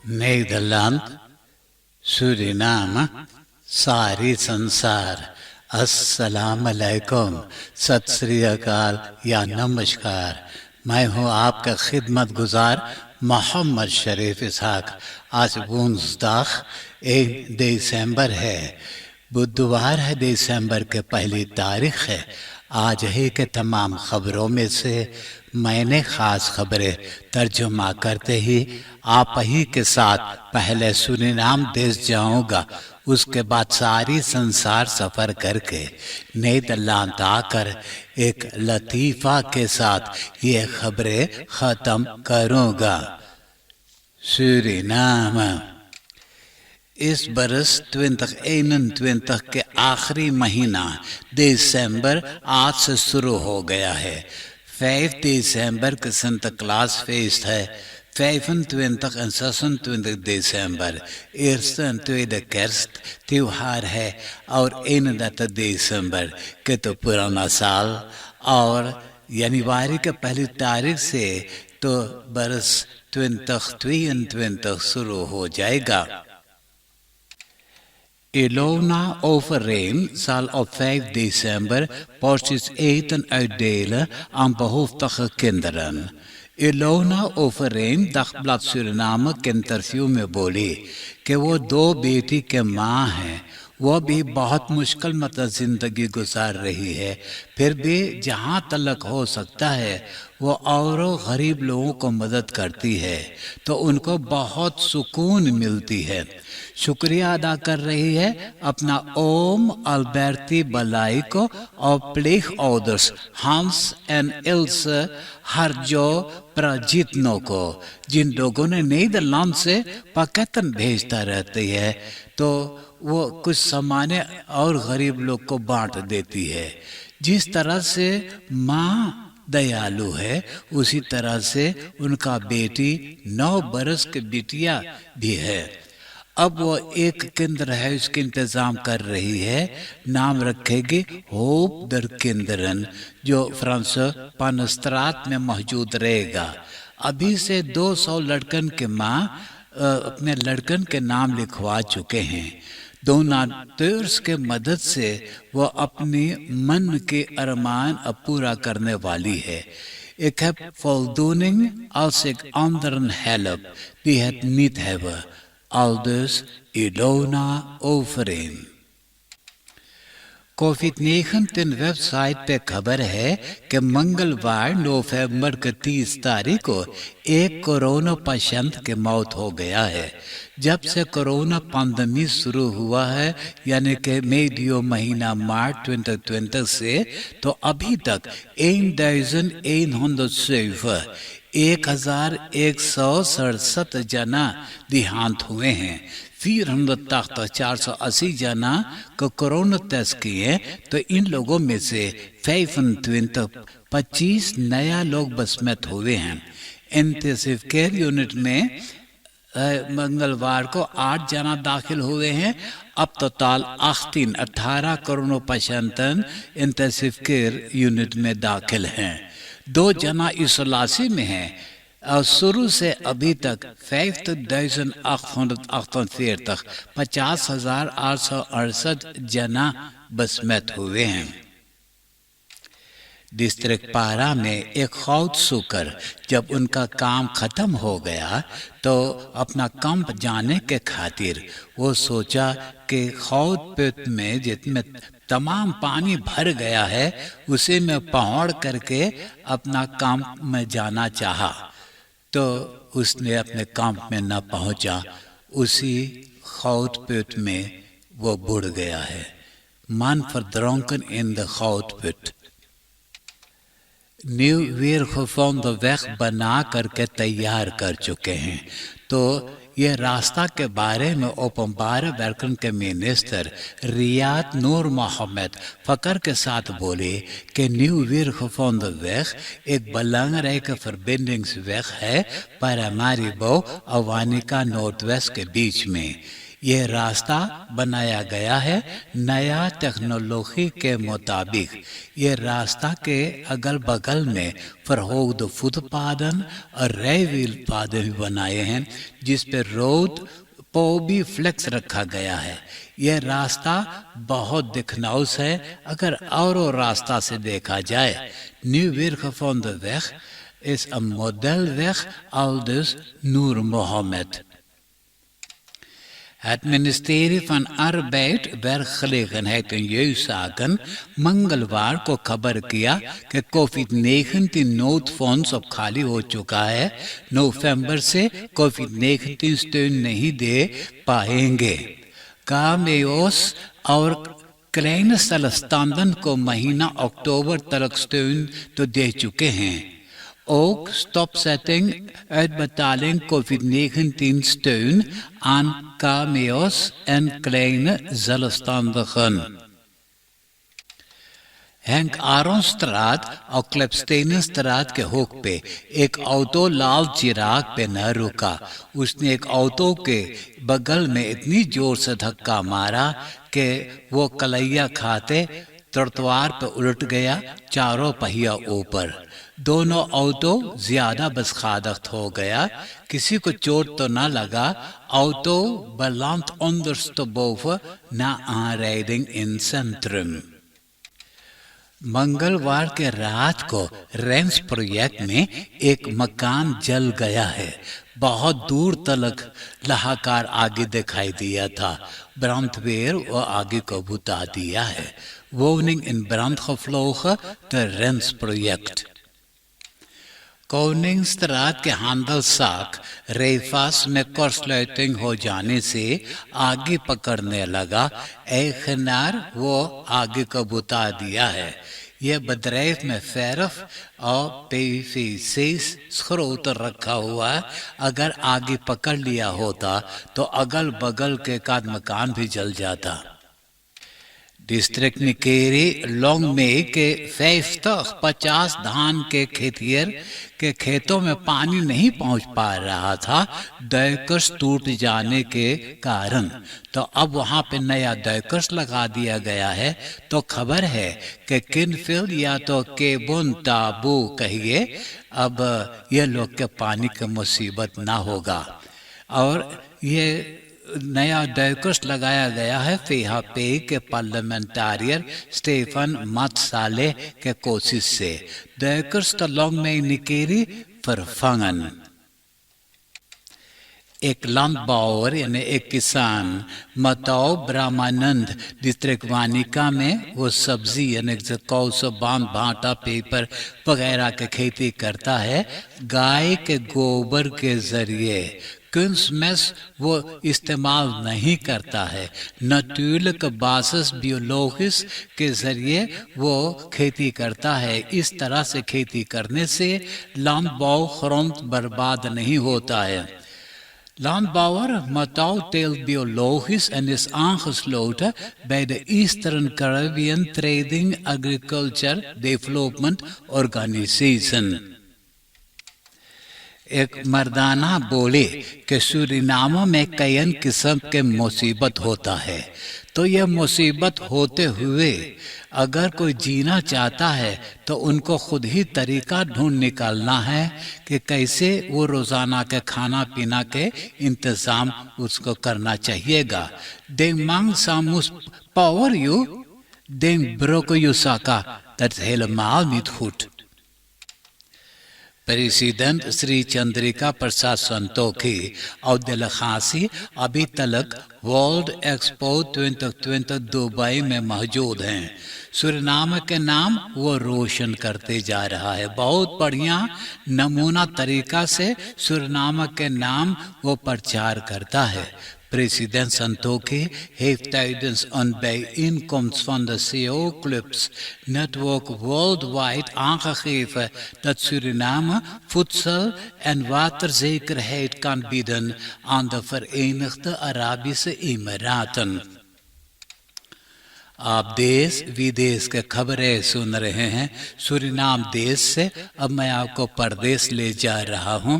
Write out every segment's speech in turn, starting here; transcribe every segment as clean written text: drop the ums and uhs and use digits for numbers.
Nederland, Suriname, सारी संसार, अस्सलाम अलैकुम, सत श्री अकाल या नमस्कार। मैं हूँ आपका खिदमत गुजार मोहम्मद शरीफ इसहाक। आज वुंसदाग 1 दिसंबर है, बुधवार है, दिसंबर के पहली तारीख है। आज ही के तमाम खबरों में से मैंने ख़ास खबरें तर्जुमा करते ही आप ही के साथ पहले सूरीनाम देश जाऊंगा, उसके बाद सारी संसार सफ़र करके नीदरलैंड आकर एक लतीफ़ा के साथ ये खबरें ख़त्म करूंगा। सूरीनाम इस बरस 2021 के आखिरी महीना दिसंबर आज से शुरू हो गया है। 5 दिसंबर के Sinterklaas feest है। 25 en 26 december, eerste en tweede kerst त्योहार है और 31 दिसंबर के तो पुराना साल और जनवरी के पहली तारीख से तो बरस 2022 शुरू हो जाएगा। Ilona Overeem zal op 5 december porties eten uitdelen aan behoeftige kinderen. Ilona Overeem दखबलात सूरीनाम के इंटरव्यू में बोली कि वो 2 बेटी के माँ हैं। वह भी बहुत मुश्किल मतलब ज़िंदगी गुजार रही है, फिर भी जहाँ तलक हो सकता है वो औरों गरीब लोगों को मदद करती है तो उनको बहुत सुकून मिलती है। शुक्रिया अदा कर रही है अपना ओम अल्बर्टी बलाई को और प्लीग ओदर्स हंस एंड इल्स हरजो प्राजितनो को, जिन लोगों ने नीदरलैंड से पाकिस्तान भेजता रहती है तो वो कुछ सामान्य और गरीब लोग को बांट देती है। जिस तरह से माँ दयालु है उसी तरह से उनका बेटी 9 बरस की बिटिया भी है। अब वो एक केंद्र है, उसके इंतज़ाम कर रही है। नाम रखेगी होप दर केंद्रन, जो फ्रांस पानस्त्रात में मौजूद रहेगा। अभी से 200 लड़कन के माँ अपने लड़कन के नाम लिखवा चुके हैं। डोनाटर्स के मदद से वो अपनी मन के अरमान अब पूरा करने वाली है। Ik heb voldoening als ik anderen help die het niet hebben. Aldus Ilona Overeem। कोविड-19 वेबसाइट पे खबर है कि मंगलवार नवंबर के 30 तारीख को एक कोरोना पेशेंट की मौत हो गया है। जब से कोरोना पैंडेमिक शुरू हुआ है यानी कि मई महीना मार्च 2020 से तो अभी तक 1167 जना देहांत हुए हैं। 480 जना को कोरोना टेस्ट किए तो इन लोगों में से 25 नया लोग बसमत हुए हैं। इंटेंसिव केयर यूनिट में मंगलवार को 8 जना दाखिल हुए हैं। अब total 18 corona patient intensive care unit में दाखिल हैं। 2 जना इsoलासी में हैं और शुरू से अभी तक 50,848 50,868 जना बसमत हुए हैं। डिस्ट्रिक्ट पारा में एक खौद सुकर जब उनका काम खत्म हो गया तो अपना कैंप जाने के खातिर वो सोचा कि खौद पेट में जितने तमाम पानी भर गया है उसे में पहुंच करके अपना कैंप में जाना चाहा तो उसने अपने कैंप में न पहुंचा। उसी खौद पेट में वो बुड़ गया है। Man verdronken in de goudput। New Veer gevonden weg बना करके तैयार कर चुके हैं। तो ये रास्ता के बारे में ओपनबार werken के मिनिस्टर रियाद नूर मोहम्मद फकर के साथ बोले कि न्यू वीर gevonden weg एक belangrijke verbindingsweg है पैरामारिबो और वानिका नॉर्थ वेस्ट के बीच में। यह रास्ता बनाया गया है नया टेक्नोलॉजी के मुताबिक। यह रास्ता के अगल बगल में फरहोद फुटपाथन और रेलवे पादे भी बनाए हैं जिस पे रोड को भी फ्लेक्स रखा गया है। यह रास्ता बहुत दिखनौस है अगर और रास्ता से देखा जाए। Nu weer gevonden weg is een modelweg, aldus Noor Mohammed. Het ministerie van Arbeid, Werkgelegenheid en Jeugdzaken मंगलवार को खबर किया कि कोविड-19 नोटफंड्स अब खाली हो चुका है। नवंबर से कोविड-19 स्टेन नहीं दे पाएंगे। KMO's और kleine zelfstandigen को महीना अक्टूबर तक steun तो दे चुके हैं। Ook stopzetting uitbetaling COVID-19 steun aan KMO's en kleine zelfstandigen. Henk Aronstraat और क्लेपस्टेनstraat के हुक पे एक ऑटो लाल चिराग पे न रुका। उसने एक ऑटो के बगल में इतनी जोर से धक्का मारा कि वो कलैया खाते ट्रottoir पे उलट गया, चारों पहिया ऊपर। दोनों ऑटो ज्यादा beschadigd हो गया। किसी को चोट तो न लगा। Auto belandt ondersteboven na aanrijding in centrum। मंगलवार के रात को रेंस प्रोजेक्ट में एक मकान जल गया है। बहुत दूर तक लहाकार आगे दिखाई दिया था। brandweer वो आगे को बुता दिया है। woning in brand gevlogen te Rens project। कोनिंगstraat के हांडलसाक रेफास में kortsluiting हो जाने से आगे पकड़ने लगा। eigenaar वो आगे को बुता दिया है। यह bedrijf में फेरफ और PVC स्रोत रखा हुआ है। अगर आगे पकड़ लिया होता तो अगल बगल के एकाध मकान भी जल जाता। डिस्ट्रिक्ट निकेरी लोंगमे के 50 धान के खेतियर के खेतों में पानी नहीं पहुंच पा रहा था डैकर्स टूट जाने के कारण। तो अब वहां पे नया डैकर्स लगा दिया गया है। तो खबर है कि किनफिल्ड या तो केबुन ताबू कहिए, अब ये लोग के पानी की मुसीबत ना होगा। और ये नया डैकर्स लगाया गया है फेहापे के पार्लियामेंटारियर स्टेफन मात्साले के कोशिश से। डैकर्स तलोंग में निकेरी फरफंगन। एक लैंडबाउअर यानी एक किसान मताओ ब्रह्मानंद डिस्ट्रिक्ट वानिका में वो सब्जी यानी कौसो बांध भाटा पेपर वगैरह की खेती करता है गाय के गोबर के जरिए। kunstmest वो इस्तेमाल नहीं करता है। natuurlijk basis biologisch के जरिए वो खेती करता है। इस तरह से खेती करने से landbouw grond बर्बाद नहीं होता है। Landbouwer Matau teelt biologisch en is aangesloten bij de Eastern Caribbean Trading Agriculture Development Organization। एक मर्दाना बोले कि सूरीनाम में कई किस्म के मुसीबत होता है। तो यह मुसीबत होते हुए अगर कोई जीना चाहता है तो उनको खुद ही तरीका ढूंढ निकालना है कि कैसे वो रोजाना के खाना पीना के इंतजाम उसको करना चाहिएगा। Den man samus power you, den broko you saka, dat is helemaal niet goed। President Shri Chandrika Prasad Santokhi और दिलखासी अभी तक वर्ल्ड एक्सपो 2020 दुबई में मौजूद हैं। सूरीनाम के नाम वो रोशन करते जा रहा है। बहुत बढ़िया नमूना तरीका से सूरीनाम के नाम वो प्रचार करता है। President Santoki heeft tijdens een bijeenkomst van de CO-clubs Network Worldwide aangegeven dat Suriname voedsel- en waterzekerheid kan bieden aan de Verenigde Arabische Emiraten। आप देश विदेश के खबरें सुन रहे हैं सूरीनाम देश से। अब मैं आपको परदेश ले जा रहा हूं।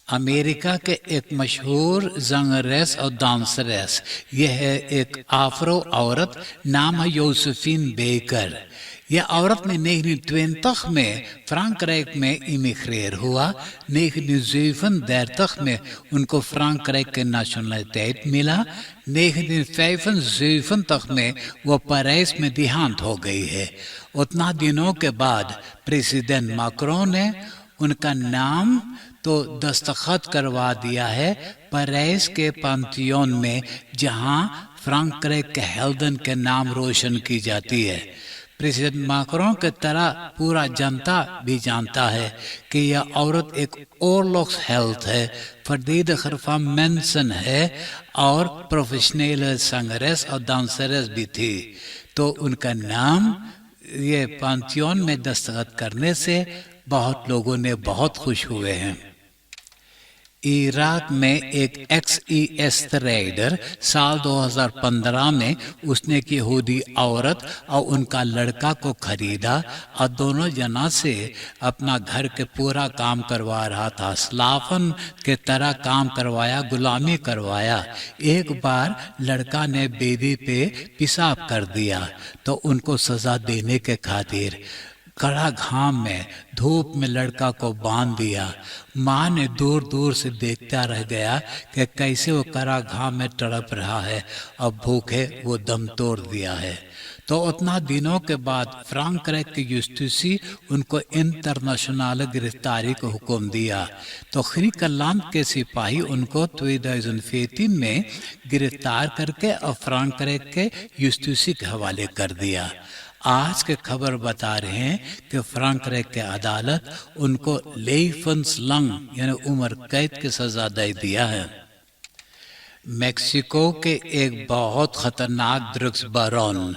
अमेरिका के एक मशहूर जंगरेस और डांसरेस, यह है एक अफ्रो औरत, नाम है जोसेफिन बेकर। यह औरत ने 1920 में फ्रांकराइक में इमिग्रेट हुआ। 1937 में उनको फ्रांकराइक के नेशनलिटेट मिला। 1975 में वो पेरिस में देहांत हो गई है। उतना दिनों के बाद प्रेसिडेंट मैक्रोन ने उनका नाम तो दस्तखत करवा दिया है पेरिस के पांथियोन में, जहां फ्रांकराइक के हेल्दन के नाम रोशन की जाती है। प्रेसिडेंट मैक्रोन की तरह पूरा जनता भी जानता है कि यह औरत एक ओरलॉक्स हेल्थ है, फरदीद खरफा मेंसन है और प्रोफेशनल संगरेस और डांसरेस भी थी। तो उनका नाम ये पांथियोन में दस्तखत करने से बहुत लोगों ने बहुत खुश हुए हैं। इराक में एक XES राइडर साल 2015 में उसने एक यहूदी औरत और उनका लड़का को खरीदा और दोनों जना से अपना घर के पूरा काम करवा रहा था। स्लाफन के तरह काम करवाया, गुलामी करवाया। एक बार लड़का ने बेबी पे पेशाब कर दिया तो उनको सजा देने के खातिर कड़ा घाम में धूप में लड़का को बांध दिया। माँ ने दूर दूर से देखता रह गया कि कैसे वो कड़ा घाम में तड़प रहा है, अब भूखे वो दम तोड़ दिया है। तो उतना दिनों के बाद फ्रांकराइक की जस्टिसी उनको इंटरनेशनल गिरफ्तारी को हुक्म दिया। तो ग्रीकलैंड के सिपाही उनको 2014 में गिरफ्तार करके और फ्रांकराइक के जस्टिसी के हवाले कर दिया। आज के खबर बता रहे हैं कि फ्रांकराइक के अदालत उनको लेफन्सलंग यानी उम्र कैद की सजा दे दिया है। मेक्सिको के एक बहुत खतरनाक ड्रग्स बारोन,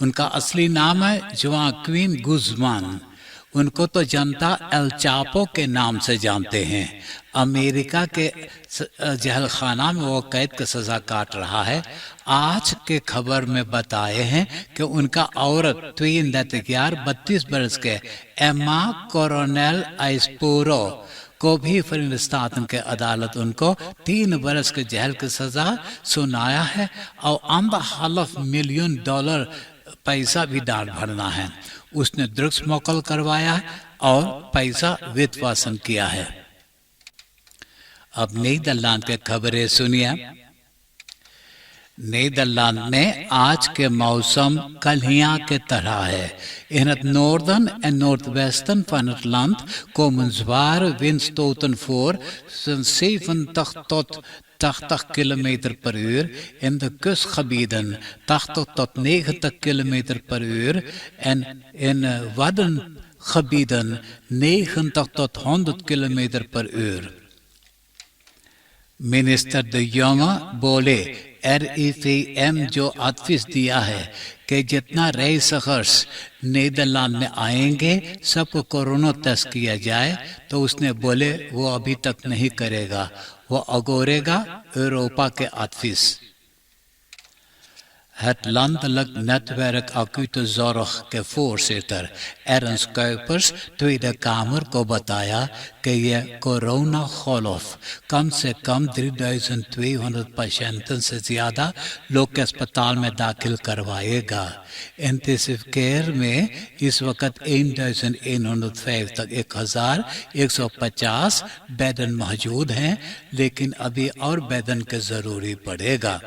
उनका असली नाम है जोआक्विन गुज़मान। उनको तो जनता एल चापो के नाम से जानते हैं। अमेरिका के जहल खाना में वो कैद की सजा काट रहा है। आज के खबर में बताए हैं कि उनका औरत 32 बरस के एम्मा कोरोनेल आइस्पोरो को भी फिलिस्तीन के अदालत उनको 3 बरस के जेल की सजा सुनाया है और ऑन द $1.5 मिलियन पैसा भी डाल भरना है। उसने ड्रग्स स्मगल करवाया और पैसा वित्तवासन किया है। अब नीदरलैंड के खबरें सुनिए। नीदरलैंड में आज के मौसम कलियां के तरह है। In het noorden en noordwesten van het land komen zware windstoten voor van 70 tot 80 km per uur. In de kustgebieden 80 tot 90 km per uur. En in waddengebieden 90 tot 100 km per uur. Minister the young बोले RIVM जो आतिश दिया है कि जितना racers Netherlands में आएंगे सबको corona test किया जाए, तो उसने बोले वो अभी तक नहीं करेगा, वो अगोरेगा यूरोपा के आतिश। Het landelijk netwerk acute zorg के voorzitter Ernst Kuipers Tweede Kamer को बताया कि यह कोरोना खौफ कम से कम 3,200 पेशेंटों से ज़्यादा लोग के अस्पताल में दाखिल करवाएगा। इंटेंसिव केयर में इस वक्त 1,105 तक 1,150 बेडन मौजूद हैं, लेकिन अभी और बेडन की ज़रूरी पड़ेगा।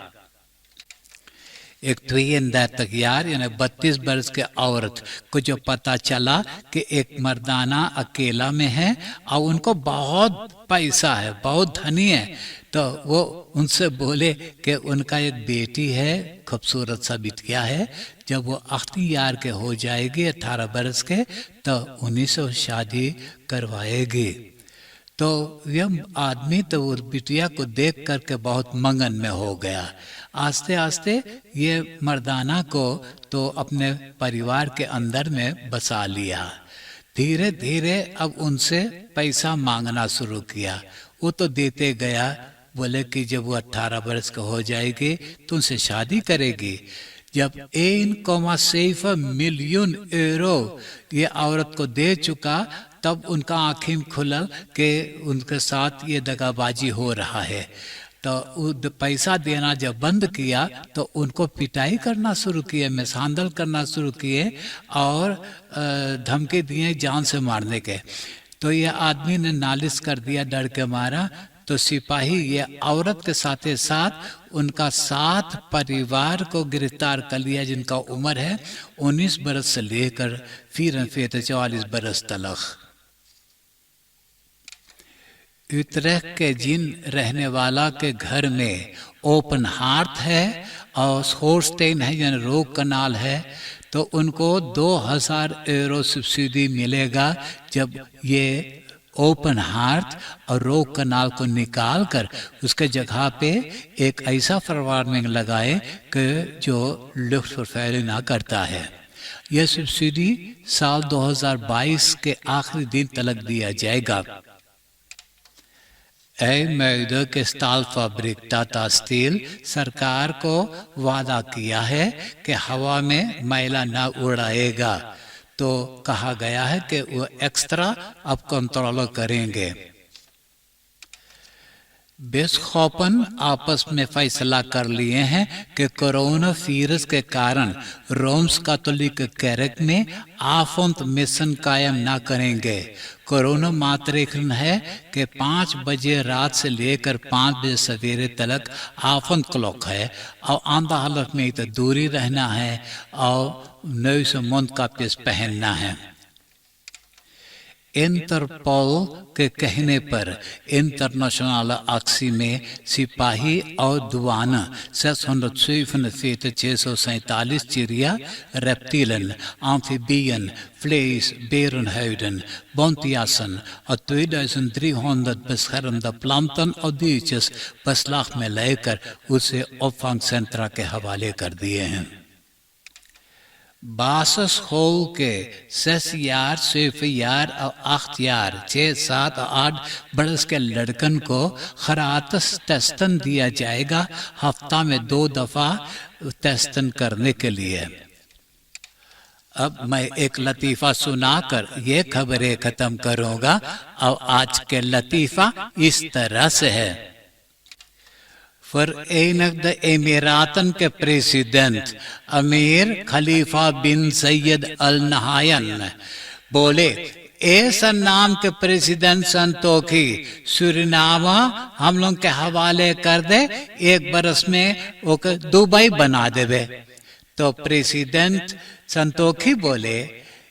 एक 32 यानी 32 बरस के औरत को जो पता चला कि एक मर्दाना अकेला में है और उनको बहुत पैसा है, बहुत धनी है, तो वो उनसे बोले कि उनका एक बेटी है, खूबसूरत सा बिटिया है, जब वो अख्तियार के हो जाएगी 18 बरस के तो उन्हीं से शादी करवाएगी। तो यह आदमी तो उस बिटिया को देख करके बहुत मंगन में हो गया। आस्ते आस्ते ये मर्दाना को तो अपने परिवार के अंदर में बसा लिया। धीरे धीरे अब उनसे पैसा मांगना शुरू किया। वो तो देते गया, बोले कि जब वो 18 बरस का हो जाएगी तो उनसे शादी करेगी। जब 1,7 मिलियन यूरो ये औरत को दे चुका तब उनका आँखें खुलल कि उनके साथ ये दगाबाजी हो रहा है। तो पैसा देना जब बंद किया तो उनको पिटाई करना शुरू किए, मिसहांदल करना शुरू किए और धमकी दिए जान से मारने के। तो ये आदमी ने नालिश कर दिया डर के मारा। तो सिपाही ये औरत के साथ साथ उनका 7 परिवार को गिरफ्तार कर लिया, जिनका उम्र है 19 बरस से लेकर 44 बरस तक। उत्तरेख के जिन रहने वाला के घर में ओपन हार्ट है और सोर्स्टेन है यानी रोग कनाल है, तो उनको 2000 यूरो सब्सिडी मिलेगा जब ये ओपन हार्ट और रोग कनाल को निकाल कर उसके जगह पे एक ऐसा फार्मिंग लगाए कि जो लुफ्टफर्टैलिंग करता है। यह सब्सिडी साल 2022 के आखिरी दिन तक दिया जाएगा। मैदे के स्टालफाब्रिक टाटा स्टील सरकार को वादा किया है कि हवा में मैला न उड़ाएगा, तो कहा गया है कि वो एक्स्ट्रा अब कंट्रोल करेंगे। बिशोप्स आपस में फैसला कर लिए हैं कि कोरोना वायरस के कारण रोम्स कैथोलिक कैरेक में आफंत मिशन कायम न करेंगे। कोरोना मातृकन है कि 5 बजे रात से लेकर 5 बजे सवेरे तक आफंत क्लॉक है और आंधा हालत में तो दूरी रहना है और नए से मुंह का पीस पहनना है। इंटरपोल के कहने पर इंटरनेशनल एक्सी में सिपाही और दुआना 647 चिड़िया, रेप्टिलन, एम्फिबियन, vlees, berenhuiden, bontjassen और 2300 beschermde planten और diertjes beslag में लेकर उसे opvang centra के हवाले कर दिए हैं। बासस होल के 6 यार, 7 यार और 8 यार, 6, 7 और 8 बरस के लड़कन को खरातस टेस्टन दिया जाएगा हफ्ता में 2 दफा टेस्टन करने के लिए। अब मैं एक लतीफ़ा सुनाकर ये खबरें खत्म करूंगा और आज के लतीफ़ा इस तरह से है। Verenigde Emiraten के प्रेसिडेंट अमीर खलीफा बिन सैयद अल नहायन बोले, ऐसा नाम के प्रेसिडेंट संतोखी सुरीनामा हम लोग के हवाले कर दे, 1 बरस में ओके दुबई बना देवे। तो प्रेसिडेंट संतोखी बोले,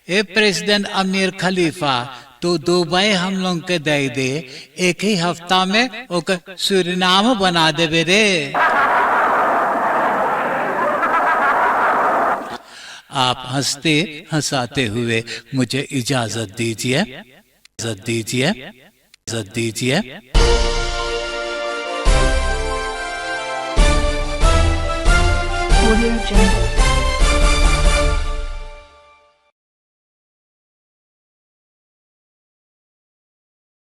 ए प्रेसिडेंट अमीर खलीफा, तो दुबई हम लोग के दे 1 ही हफ्ता में ओके सुरीनाम बना देवे रे। आप हंसते हंसाते हुए मुझे इजाजत दीजिए, इजाजत दीजिए, इजाजत दीजिए। Audio Jungle।